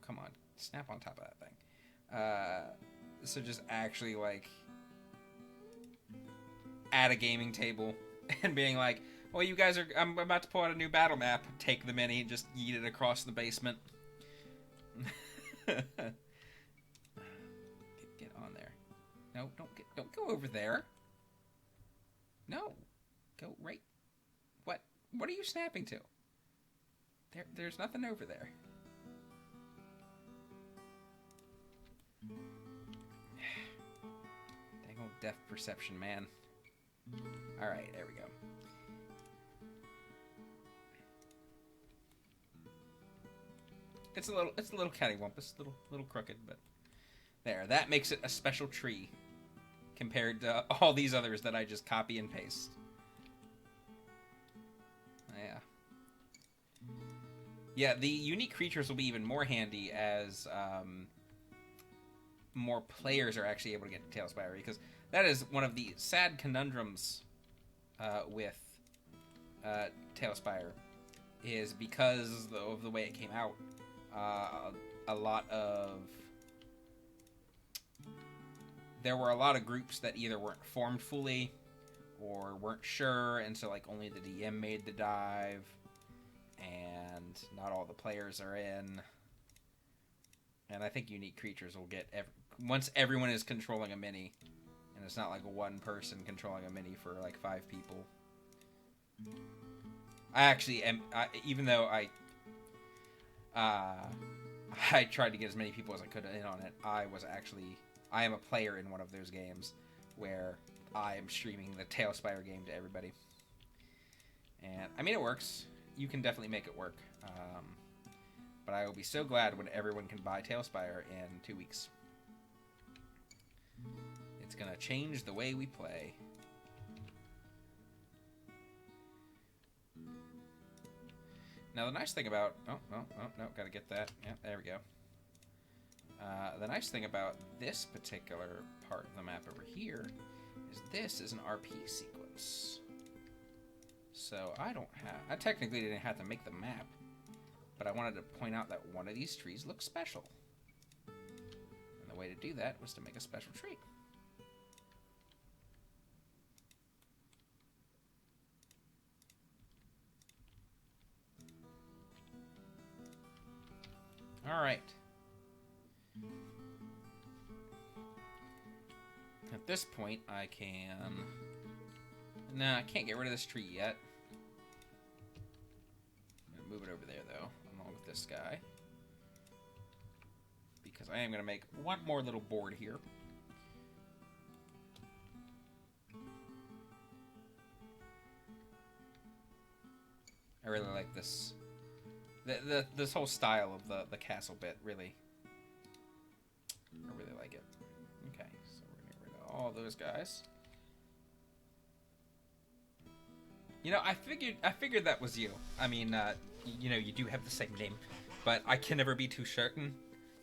come on, snap on top of that thing. So just actually like at a gaming table and being like, well, you guys are... I'm about to pull out a new battle map. Take the mini and just yeet it across the basement. Get on there. No, don't go over there. No. Go right... What are you snapping to? There's nothing over there. Dang old depth perception, man. Alright, there we go. It's a little cattywampus, little crooked, but there. That makes it a special tree compared to all these others that I just copy and paste. Yeah. Yeah, the unique creatures will be even more handy as more players are actually able to get to TaleSpire, because that is one of the sad conundrums with TaleSpire, is because of the way it came out. There were a lot of groups that either weren't formed fully or weren't sure, and so like only the DM made the dive, and not all the players are in. And I think unique creatures will get once everyone is controlling a mini, and it's not like one person controlling a mini for like 5 people. I actually am, even though I tried to get as many people as I could in on it. I am a player in one of those games where I am streaming the TaleSpire game to everybody. And, I mean, it works. You can definitely make it work. But I will be so glad when everyone can buy TaleSpire in 2 weeks. It's gonna change the way we play. Now, the nice thing about... Oh, no, gotta get that. Yeah, there we go. The nice thing about this particular part of the map over here is this is an RP sequence. So I technically didn't have to make the map, but I wanted to point out that one of these trees looks special. And the way to do that was to make a special tree. Alright. At this point, I can... Nah, I can't get rid of this tree yet. I'm going to move it over there, though, along with this guy. Because I am going to make one more little board here. I really like this. This whole style of the castle bit, really. I really like it. Okay, so we're gonna get rid of all those guys. You know, I figured that was you. I mean, you know, you do have the same name, but I can never be too certain.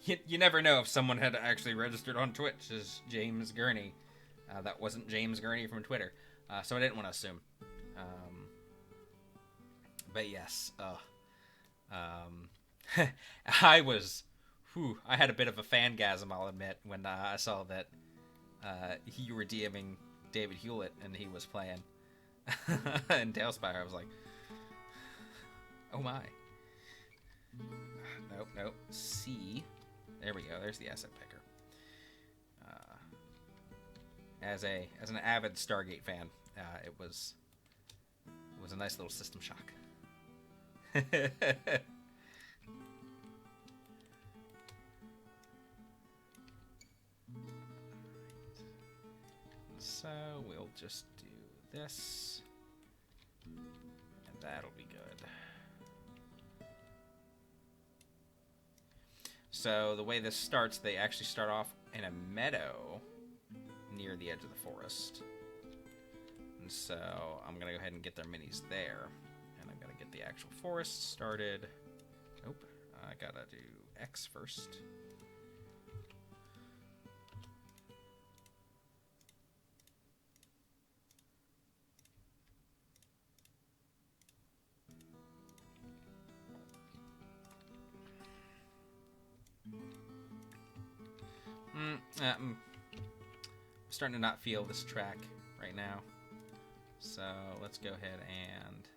You never know if someone had actually registered on Twitch as James Gurney. That wasn't James Gurney from Twitter, so I didn't want to assume. But yes, I had a bit of a fangasm, I'll admit, when I saw that you were DMing David Hewlett and he was playing in TaleSpire. I was like, Oh my. Nope, nope. C. There we go. There's the asset picker. As an avid Stargate fan, it was a nice little system shock. So we'll just do this, and that'll be good. So the way this starts, they actually start off in a meadow near the edge of the forest. And so I'm going to go ahead and get their minis there. And I'm going to get the actual forest started. Nope. I got to do X first. I'm starting to not feel this track right now. So let's go ahead and...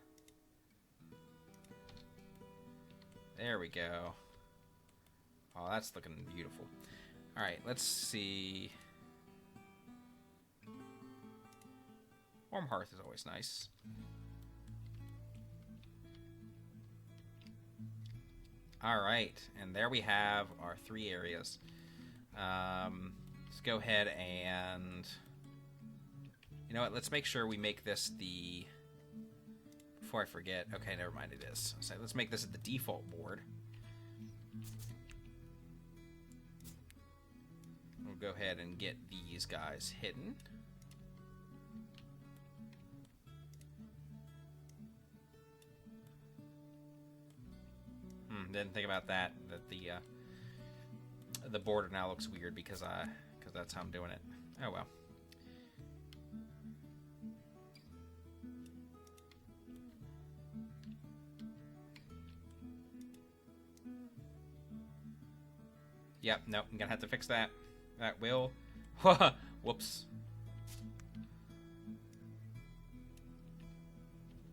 There we go. Oh, that's looking beautiful. Alright, let's see. Warm Hearth is always nice. Alright, and there we have our 3 areas. Let's go ahead and... You know what, let's make sure we make this the... Before I forget, okay, never mind, it is. So let's make this the default board. We'll go ahead and get these guys hidden. Didn't think about that. That the border now looks weird because that's how I'm doing it. Oh well. Yep, nope, I'm gonna have to fix that. That will. Whoops.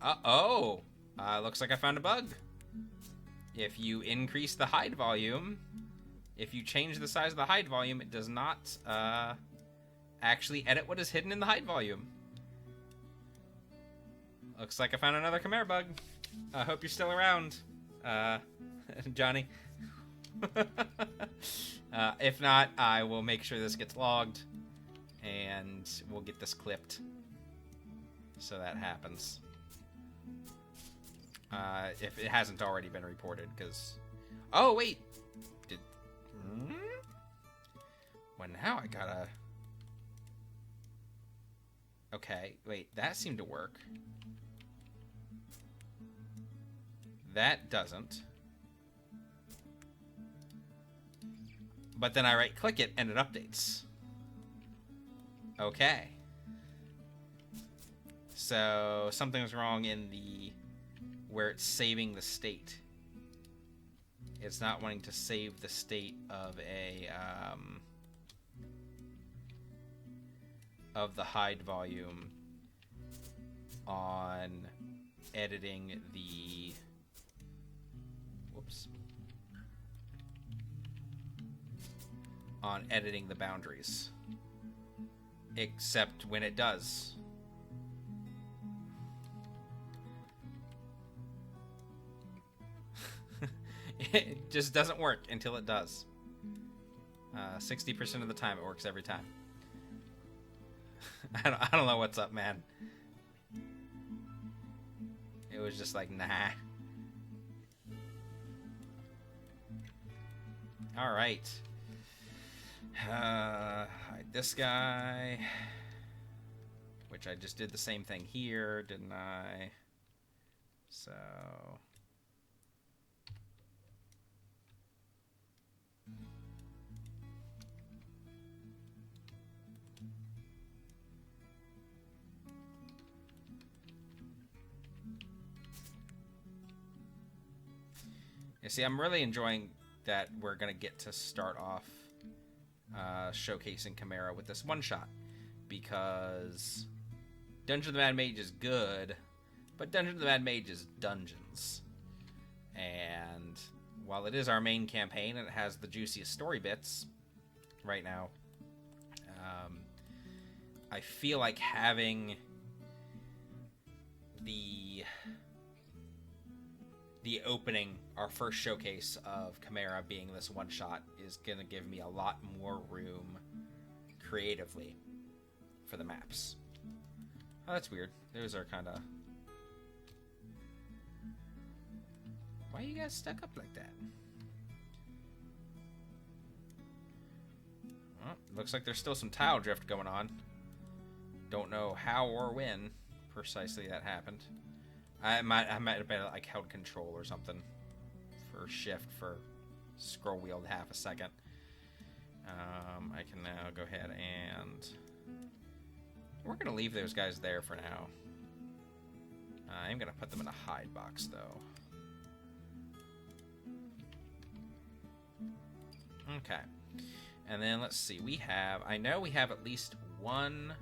Uh-oh. Looks like I found a bug. If you increase the hide volume, if you change the size of the hide volume, it does not actually edit what is hidden in the hide volume. Looks like I found another Chimera bug. I hope you're still around, Johnny. If not, I will make sure this gets logged, and we'll get this clipped so that happens. If it hasn't already been reported, because... Oh, wait! Well, now I gotta... Okay, wait, that seemed to work. That doesn't. But then I right-click it, and it updates. Okay. So, something's wrong in the... where it's saving the state. It's not wanting to save the state of a, of the hide volume on editing the... Whoops. On editing the boundaries. Except when it does. It just doesn't work until it does. 60% of the time, it works every time. I don't know what's up, man. It was just like, nah. Alright. This guy. Which I just did the same thing here, didn't I? So... You see, I'm really enjoying that we're going to get to start off showcasing Chimera with this one-shot. Because Dungeon of the Mad Mage is good, but Dungeon of the Mad Mage is dungeons. And while it is our main campaign and it has the juiciest story bits right now, I feel like having the opening, our first showcase of Chimera being this one-shot, is going to give me a lot more room creatively for the maps. Oh, that's weird. Those are kind of... Why are you guys stuck up like that? Well, looks like there's still some tile drift going on. Don't know how or when precisely that happened. I might have been like held control or something for shift for scroll wheeled half a second. I can now go ahead and we're gonna leave those guys there for now. I'm gonna put them in a hide box though. Okay, and then let's see. I know we have at least one.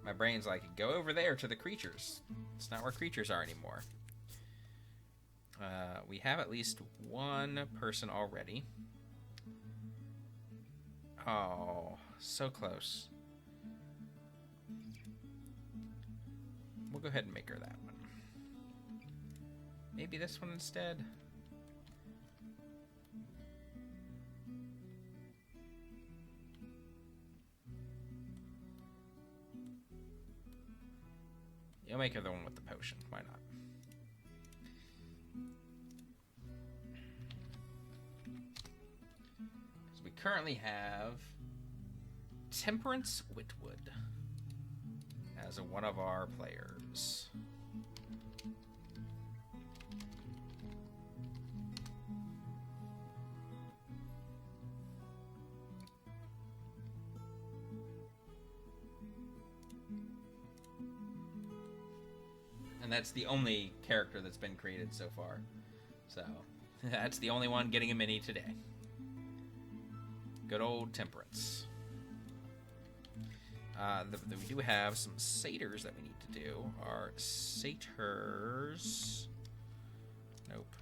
My brain's like, go over there to the creatures. It's not where creatures are anymore. We have at least one person already. Oh, so close. We'll go ahead and make her that one. Maybe this one instead. You'll make her the one with the potion. Why not? So we currently have Temperance Whitwood as one of our players. And that's the only character that's been created so far. So, that's the only one getting a mini today. Good old Temperance. We do have some satyrs that we need to do. Our satyrs... Nope.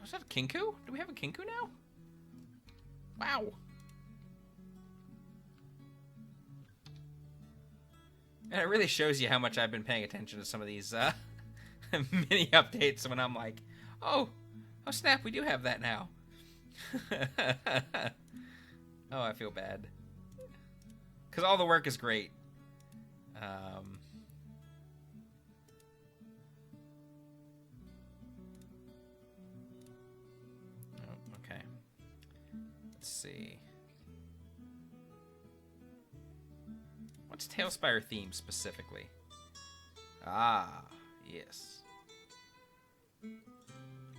Is that a Kinku? Do we have a Kinku now? Wow. And it really shows you how much I've been paying attention to some of these mini updates when I'm like, oh snap, we do have that now. Oh, I feel bad. Because all the work is great. Okay. Let's see. What's TaleSpire theme specifically? Ah, yes.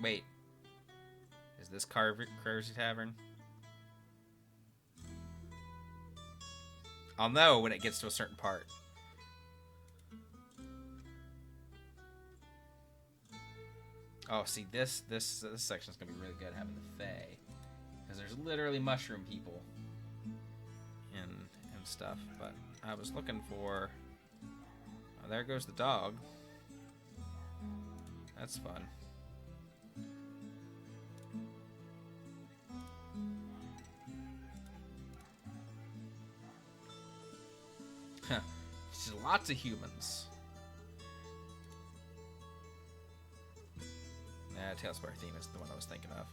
Wait. Is this Crazy Tavern? I'll know when it gets to a certain part. Oh, see, this section's gonna be really good having the Fae, because there's literally mushroom people and stuff. But I was looking for. Oh, there goes the dog. That's fun. Huh. Just lots of humans. Nah, TaleSpire theme is the one I was thinking of.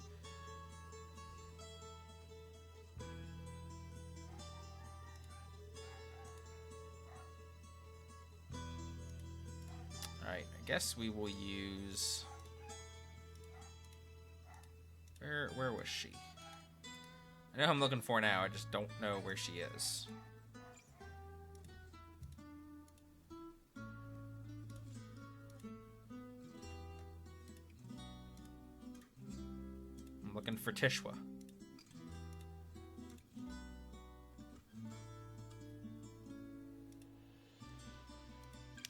Alright, I guess we will use... Where was she? I know who I'm looking for now, I just don't know where she is. I'm looking for Tishwa.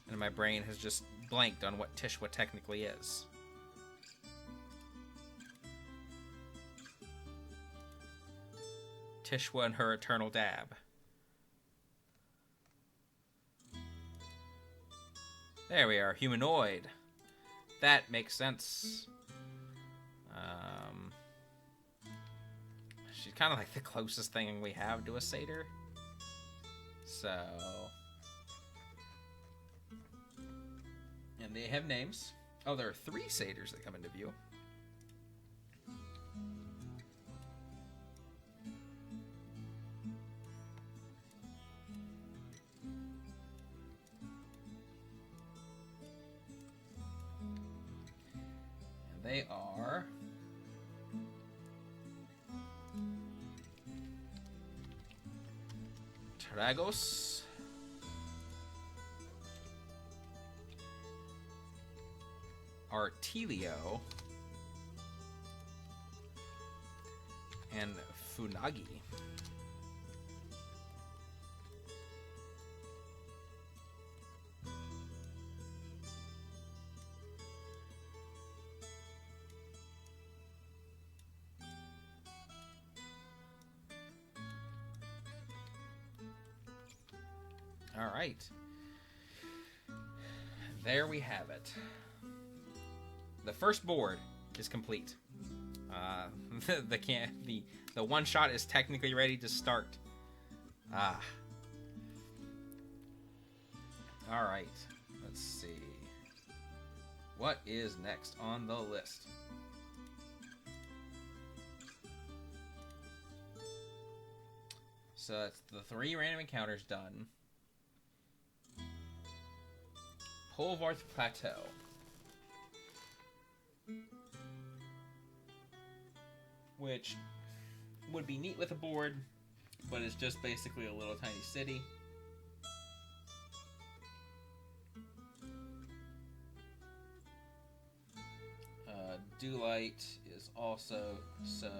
And my brain has just blanked on what Tishwa technically is. Tishwa and her eternal dab. There we are, humanoid. That makes sense. She's kind of like the closest thing we have to a satyr. So... And they have names. Oh, there are 3 satyrs that come into view. And they are... Tragos, Artilio, and Funagi. All right. There we have it. The first board is complete. The one shot is technically ready to start. All right. Let's see. What is next on the list? So that's the 3 random encounters done. Polvarth Plateau. Which would be neat with a board, but it's just basically a little tiny city. Dewlight is also so.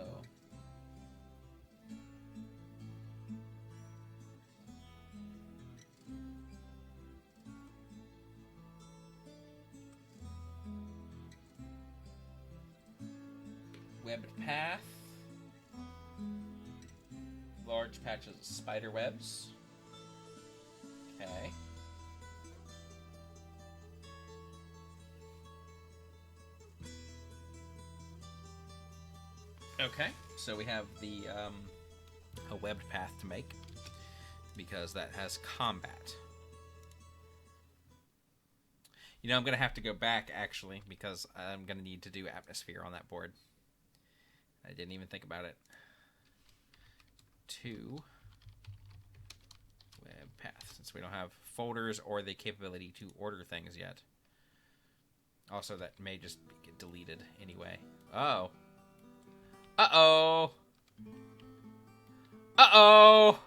Webbed path. Large patches of spider webs. Okay. Okay, so we have the a webbed path to make because that has combat. You know, I'm gonna have to go back actually because I'm gonna need to do atmosphere on that board. I didn't even think about it. 2 web path, since we don't have folders or the capability to order things yet. Also, that may just get deleted anyway. Oh. Uh-oh. Uh-oh.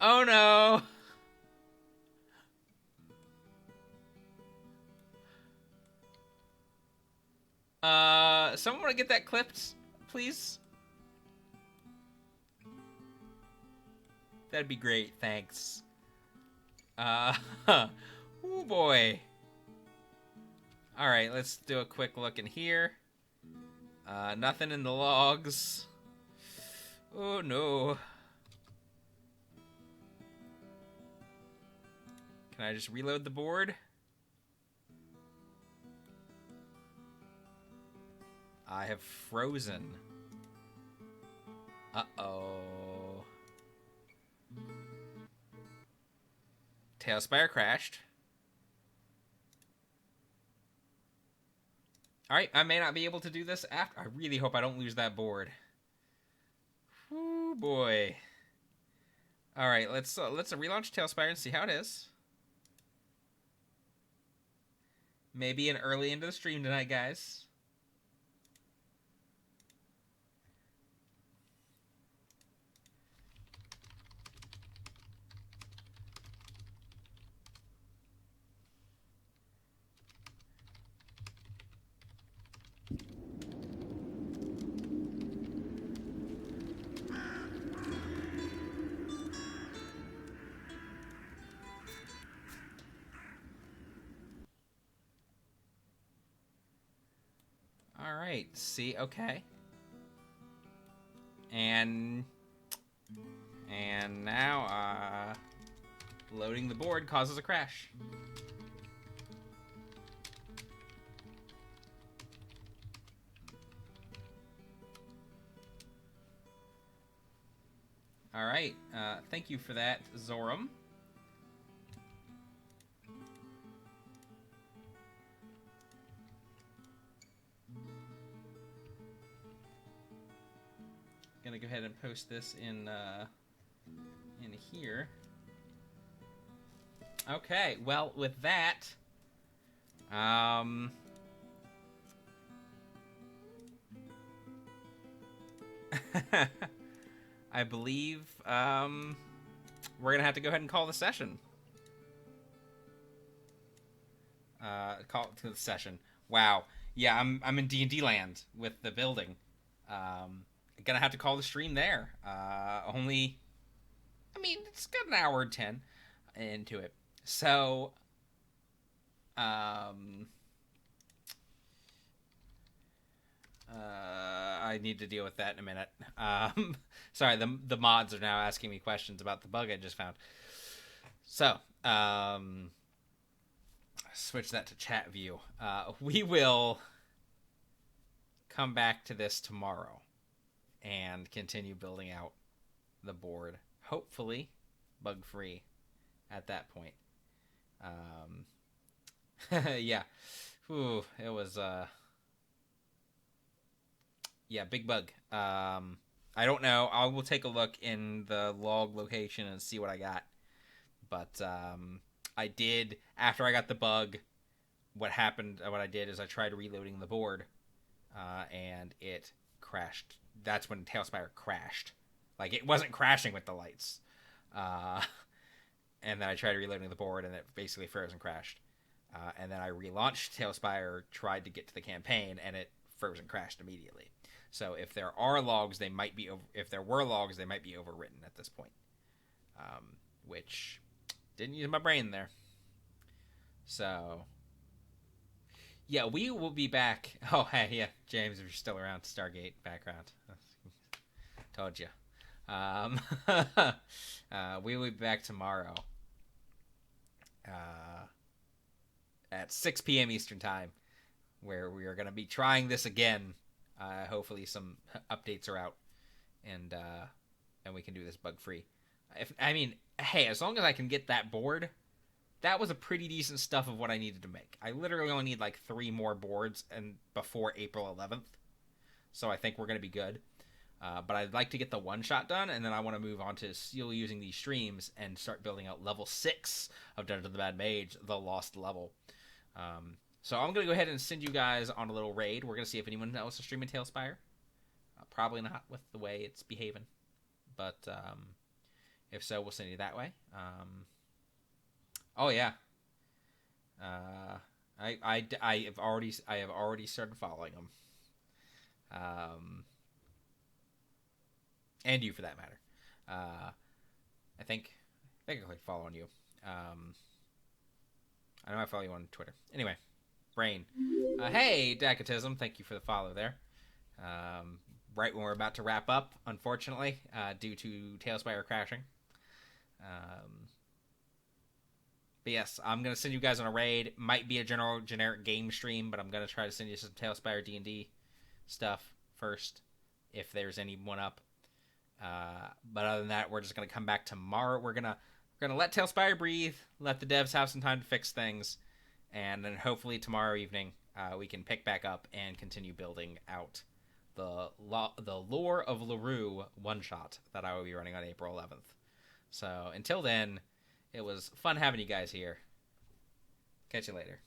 Oh no. Someone want to get that clipped, please? That'd be great, thanks. Oh boy. Alright, let's do a quick look in here. Nothing in the logs. Oh no. Can I just reload the board? I have frozen. Uh-oh. TaleSpire crashed. Alright, I may not be able to do this after. I really hope I don't lose that board. Whoo boy. Alright, let's relaunch TaleSpire and see how it is. Maybe an early into the stream tonight, guys. Alright, see, okay. And now, loading the board causes a crash. Alright, thank you for that, Zoram. Gonna go ahead and post this in here. Okay, well, with that, I believe we're gonna have to go ahead and call the session. Call it to the session. Wow. Yeah, I'm in D&D land with the building. Gonna have to call the stream there. Only, I mean, it's got an hour and 10 into it. So, I need to deal with that in a minute. Sorry, the mods are now asking me questions about the bug I just found. So, switch that to chat view. We will come back to this tomorrow and continue building out the board. Hopefully, bug-free at that point. Yeah. Ooh, it was, yeah, big bug. I don't know. I will take a look in the log location and see what I got. But I did, after I got the bug, what I did is I tried reloading the board, and it crashed. That's when TaleSpire crashed. Like, it wasn't crashing with the lights. And then I tried reloading the board, and it basically froze and crashed. And then I relaunched TaleSpire, tried to get to the campaign, and it froze and crashed immediately. So if there are logs, they might be if there were logs, they might be overwritten at this point. Which didn't use my brain there. So yeah, we will be back. Oh hey, yeah, James, if you're still around, Stargate background. Told you. We will be back tomorrow at 6 p.m. Eastern Time, where we are going to be trying this again. Hopefully some updates are out, and we can do this bug-free. Hey, as long as I can get that board, that was a pretty decent stuff of what I needed to make. I literally only need like 3 more boards and before April 11th, so I think we're going to be good. But I'd like to get the one-shot done, and then I want to move on to still using these streams and start building out level 6 of Dungeon of the Bad Mage, the Lost Level. So I'm going to go ahead and send you guys on a little raid. We're going to see if anyone else is streaming TaleSpire. Probably not with the way it's behaving. But if so, we'll send you that way. Oh, yeah. I have already started following them. And you, for that matter. I think I clicked follow on you. I know I follow you on Twitter. Anyway, brain. Hey, Dacatism, thank you for the follow there. Right when we're about to wrap up, unfortunately, due to TaleSpire crashing. But yes, I'm going to send you guys on a raid. Might be a generic game stream, but I'm going to try to send you some TaleSpire D&D stuff first, if there's anyone up. But other than that, we're just going to come back tomorrow. We're going to let TaleSpire breathe, let the devs have some time to fix things, and then hopefully tomorrow evening we can pick back up and continue building out the Lore of Lurue one-shot that I will be running on April 11th. So until then, it was fun having you guys here. Catch you later.